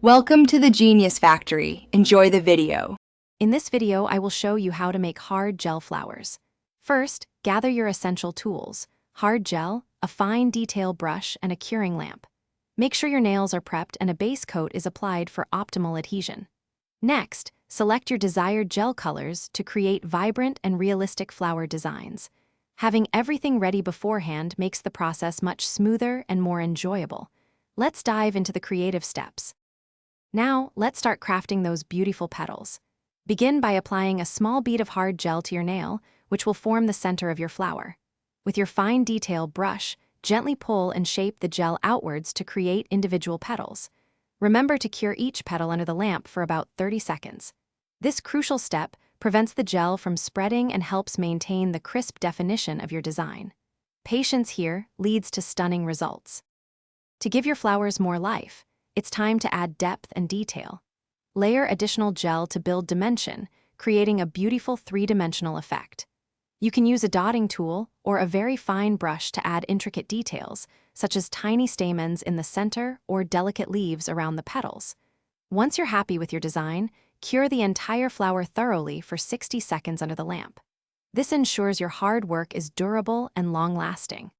Welcome to the Genius Factory. Enjoy the video. In this video, I will show you how to make hard gel flowers. First, gather your essential tools: hard gel, a fine detail brush, and a curing lamp. Make sure your nails are prepped and a base coat is applied for optimal adhesion. Next, select your desired gel colors to create vibrant and realistic flower designs. Having everything ready beforehand makes the process much smoother and more enjoyable. Let's dive into the creative steps. Now, let's start crafting those beautiful petals. Begin by applying a small bead of hard gel to your nail, which will form the center of your flower. With your fine detail brush, gently pull and shape the gel outwards to create individual petals. Remember to cure each petal under the lamp for about 30 seconds. This crucial step prevents the gel from spreading and helps maintain the crisp definition of your design. Patience here leads to stunning results. To give your flowers more life, it's time to add depth and detail. Layer additional gel to build dimension, creating a beautiful three-dimensional effect. You can use a dotting tool or a very fine brush to add intricate details, such as tiny stamens in the center or delicate leaves around the petals. Once you're happy with your design, cure the entire flower thoroughly for 60 seconds under the lamp. This ensures your hard work is durable and long-lasting.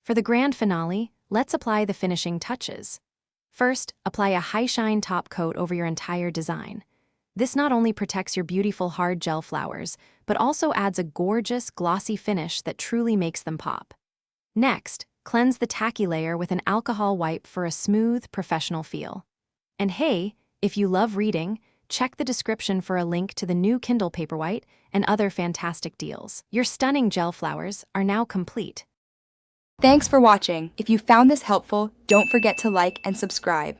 For the grand finale, let's apply the finishing touches. First, apply a high-shine top coat over your entire design. This not only protects your beautiful hard gel flowers, but also adds a gorgeous, glossy finish that truly makes them pop. Next, cleanse the tacky layer with an alcohol wipe for a smooth, professional feel. And hey, if you love reading, check the description for a link to the new Kindle Paperwhite and other fantastic deals. Your stunning gel flowers are now complete. Thanks for watching. If you found this helpful, don't forget to like and subscribe.